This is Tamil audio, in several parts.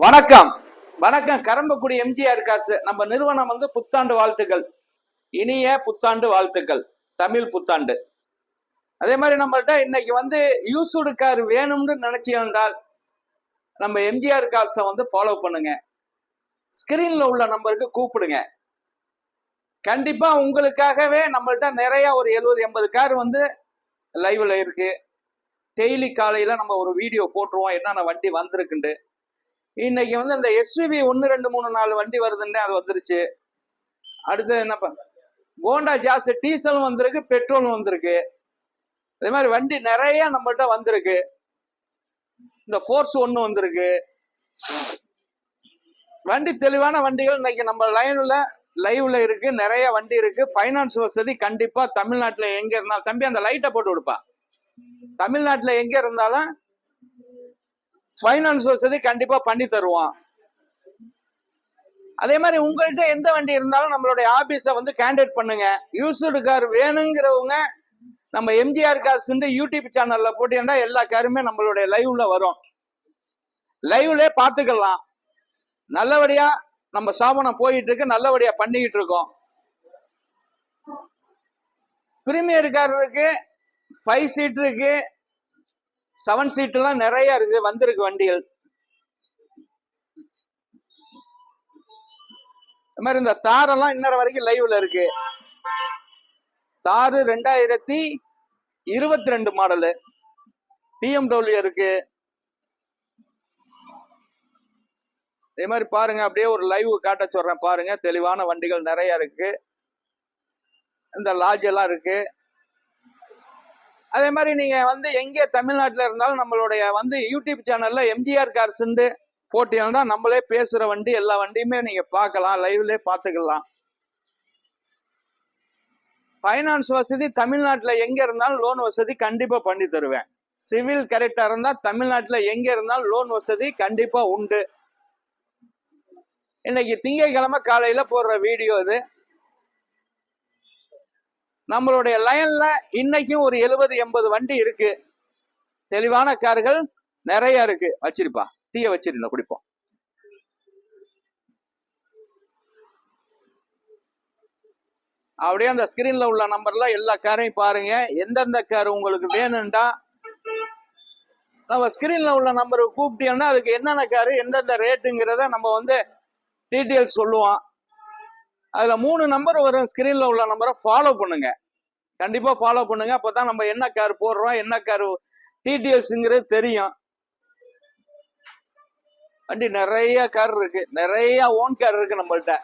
வணக்கம் வணக்கம். கரம்பக்குடி எம்ஜிஆர் காசு நம்ம நிறுவனம் வந்து புத்தாண்டு வாழ்த்துக்கள், இனிய புத்தாண்டு வாழ்த்துக்கள், தமிழ் புத்தாண்டு. அதே மாதிரி நம்மள்ட்ட இன்னைக்கு வந்து யூஸ்டு கார் வேணும்னு நினைச்சிருந்தால் நம்ம எம்ஜிஆர் கார்ஸை வந்து ஃபாலோ பண்ணுங்க. ஸ்கிரீன்ல உள்ள நம்பருக்கு கூப்பிடுங்க. கண்டிப்பா உங்களுக்காகவே நம்மள்ட்ட நிறைய ஒரு 70-80 கார் வந்து லைவ்ல இருக்கு. டெய்லி காலையில நம்ம ஒரு வீடியோ போட்டுருவோம் என்னென்ன வண்டி வந்திருக்குண்டு. இன்னைக்கு வந்து இந்த எஸ்யூவி 1 2 3 4 வண்டி வருதுன்னு அது வந்துருச்சு. அடுத்து என்னப்பா, கோண்டா ஜாஸ் டீசலும் வந்திருக்கு, பெட்ரோலும் வந்திருக்கு. அதே மாதிரி வண்டி நிறைய நம்மகிட்ட வந்திருக்கு. இந்த ஃபோர்ஸ் 1 வந்திருக்கு. வண்டி தெளிவான வண்டிகள் இன்னைக்கு நம்ம லைவ்ல இருக்கு. நிறைய வண்டி இருக்கு. ஃபைனான்ஸ் வசதி கண்டிப்பா தமிழ்நாட்டுல எங்க இருந்தாலும், தம்பி அந்த லைட்டை போட்டு கொடுப்பா, தமிழ்நாட்டுல எங்க இருந்தாலும் ஃபைனான்ஸ் வசதி கண்டிப்பா பண்ணி தருவோம். அதே மாதிரி உங்கள்கிட்ட எந்த வண்டி இருந்தாலும் நம்மளுடைய ஆபீஸை வந்து கான்டாக்ட் பண்ணுங்க. யூஸ்டு கார் வேணுங்கிறவங்க நம்ம எம்ஜிஆர் கார்ஸ் யூடியூப் சேனல்ல போட்டீங்கன்னா எல்லா காருமே நம்மளுடைய லைவ்ல வரும். லைவ்ல பாத்துக்கலாம். நல்லபடியா நம்ம சாபனம் போயிட்டு இருக்கு, நல்லபடியா பண்ணிக்கிட்டு இருக்கோம். பிரீமியர் கார் இருக்கு, 5 சீட் இருக்கு, 7 சீட் எல்லாம் நிறைய இருக்கு, வந்திருக்கு வண்டிகள். இந்த மாதிரி இந்த தாரெல்லாம் இன்னொரு வரைக்கும் லைவ்ல இருக்கு. தாரு 2022 மாடலு BMW இருக்கு. இதே மாதிரி பாருங்க, அப்படியே ஒரு லைவ் காட்ட சொல்றேன் பாருங்க. தெளிவான வண்டிகள் நிறைய இருக்கு. இந்த லாட்ஜ் எல்லாம் இருக்கு. அதே மாதிரி நீங்க வந்து எங்கே தமிழ்நாட்டில் இருந்தாலும் நம்மளுடைய வந்து யூடியூப் சேனல்ல எம்ஜிஆர் கார்ஸ் போட்டீங்கன்னா நம்மளே பேசுற வண்டி எல்லா வண்டியுமே நீங்க பார்க்கலாம், லைவ்ல பார்த்துக்கலாம். ஃபைனான்ஸ் வசதி தமிழ்நாட்டில் எங்க இருந்தாலும் லோன் வசதி கண்டிப்பா பண்ணி தருவேன். சிவில் கரெக்டா இருந்தா தமிழ்நாட்டில் எங்க இருந்தாலும் லோன் வசதி கண்டிப்பா உண்டு. இன்னைக்கு திங்கட்கிழமை காலையில போடுற வீடியோ இது. நம்மளுடைய லைன்ல இன்னைக்கும் ஒரு 70-80 வண்டி இருக்கு. தெளிவான கார்கள் நிறைய இருக்கு. வச்சிருப்பா, டீய வச்சிருந்த குடிப்போம். அப்படியே அந்த ஸ்கிரீன்ல உள்ள நம்பர்ல எல்லா காரையும் பாருங்க. எந்தெந்த கார் உங்களுக்கு வேணும்டா நம்ம ஸ்கிரீன்ல உள்ள நம்பருக்கு கூப்பிட்டீங்கன்னா அதுக்கு என்னென்ன காரு எந்தெந்த ரேட்டுங்கிறத நம்ம வந்து டீட்டெயில்ஸ் சொல்லுவோம். அதுல 3 நம்பர் வரும். ஸ்கிரீன்ல உள்ள நம்பரை ஃபாலோ பண்ணுங்க, கண்டிப்பா ஃபாலோ பண்ணுங்க. அப்பதான் நம்ம என்ன கார் போடுறோம், என்ன கார் டீட்டெயில்ஸ்ங்கிறது தெரியும். வண்டி நிறைய கார் இருக்கு, நிறைய ஓன் கார் இருக்கு நம்மள்ட்ட.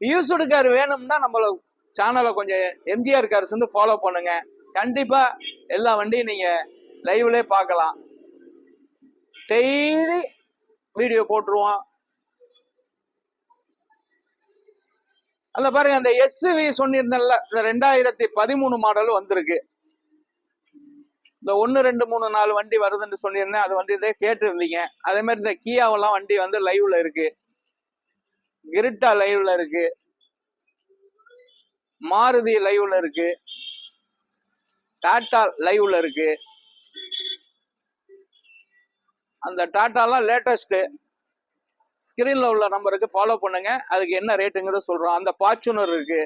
யூஸ்டு கார் வேணும்னா நம்மள சேனலை கொஞ்சம் எம்ஜிஆர் கார்ஸ் ஃபாலோ பண்ணுங்க. கண்டிப்பா எல்லா வண்டியும் நீங்க லைவ்ல பார்க்கலாம். டெய்லி வீடியோ போட்டுருவோம். அந்த பாருங்க, அந்த எஸ்யூவி சொன்னிருந்தேன்ல, இந்த 2013 மாடல் வந்திருக்கு. இந்த 1 2 3 4 வண்டி வருதுன்னு சொல்லியிருந்தேன். அது வண்டி கேட்டு இருந்தீங்க. அதே மாதிரி இந்த கியாவெல்லாம் வண்டி வந்து லைவ்ல இருக்கு. கிரிட்டா லைவ்ல இருக்கு. மாருதி லைவ்ல இருக்கு. டாடா லைவ்ல இருக்கு. அந்த டாட்டாலாம் லேட்டஸ்ட். ஸ்கிரீன்ல உள்ள நம்பருக்கு ஃபாலோ பண்ணுங்க, அதுக்கு என்ன ரேட்டுங்கிறத சொல்றோம். அந்த ஃபார்ச்சுனர் இருக்கு.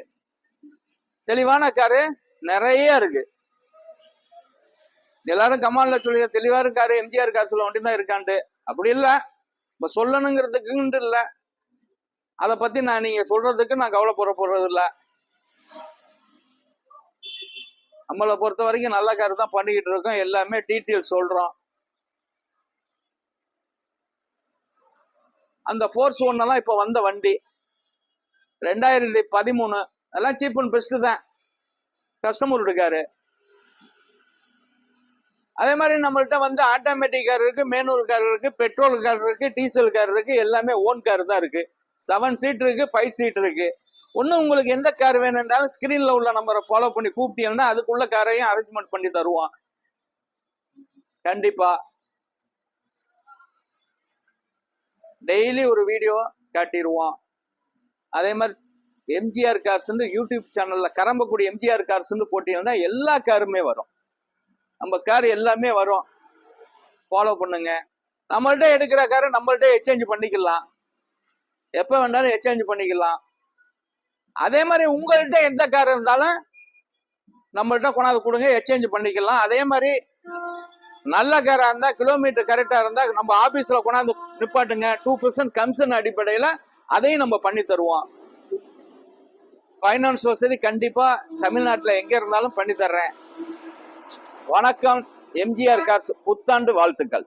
தெளிவான காரு நிறைய இருக்கு. எல்லாரும் கமால்ல சொல்லுங்க, தெளிவா இருக்காரு எம்ஜிஆர் கார்ஸ்ல வண்டி தான் இருக்கான்ட்டு. அப்படி இல்ல, இப்ப சொல்லணுங்கிறதுக்கு இல்ல. அதை பத்தி நீங்க சொல்றதுக்கு நான் கவலைப்பட போறது இல்ல. நம்மளை பொறுத்த வரைக்கும் நல்ல கார் தான் பண்ணிக்கிட்டு இருக்கோம். எல்லாமே டீட்டெயில் சொல்றோம். அந்த ஃபோர்ஸ் 1 எல்லாம் இப்ப வந்த வண்டி 2013. அதெல்லாம் சீப் அண்ட் பெஸ்ட் தான், கஸ்டமர் இருக்காரு. அதே மாதிரி நம்மள்ட்ட வந்து ஆட்டோமேட்டிக் கார் இருக்கு, மேனுவல் கார் இருக்கு, பெட்ரோல் கார் இருக்கு, டீசல் கார் இருக்கு. எல்லாமே ஓன் கார் தான் இருக்கு. 7 சீட் இருக்கு, 5 சீட் இருக்கு. ஒன்னும் உங்களுக்கு எந்த கார் வேணும்னாலும் ஸ்கிரீன்ல உள்ள நம்பரை ஃபாலோ பண்ணி கூப்பிட்டீங்கன்னா அதுக்குள்ள காரையும் அரேஞ்ச்மெண்ட் பண்ணி தருவோம். கண்டிப்பா டெய்லி ஒரு வீடியோ காட்டிடுவோம். அதே மாதிரி எம்ஜிஆர் கார்ஸ் யூடியூப் சேனல்ல கரம்பக்குடி எம்ஜிஆர் கார்ஸ் போட்டீங்கன்னா எல்லா காருமே வரும். நம்ம கார் எல்லாமே வரும். ஃபாலோ பண்ணுங்க. நம்மள்ட்ட எடுக்கிற காரை நம்மள்ட்ட எக்ஸ்சேஞ்ச் பண்ணிக்கலாம், எப்ப வேணாலும் எக்ஸ்சேஞ்ச் பண்ணிக்கலாம். அதே மாதிரி உங்கள்கிட்ட எந்த கார் இருந்தாலும் நம்மள்ட்ட கொண்டாந்து கொடுங்க, எக்ஸ்சேஞ்ச் பண்ணிக்கலாம். அதே மாதிரி நல்ல காரா இருந்தா, கிலோமீட்டர் கரெக்டா இருந்தா நம்ம ஆபீஸ்ல கொண்டாந்து நிப்பாட்டுங்க, 2% கமிஷன் அடிப்படையில அதையும் நம்ம பண்ணி தருவோம். பைனான்ஸ் வசதி கண்டிப்பா தமிழ்நாட்டுல எங்க இருந்தாலும் பண்ணி தர்றேன். வணக்கம். எம்ஜிஆர் கார்ஸ் புத்தாண்டு வாழ்த்துக்கள்.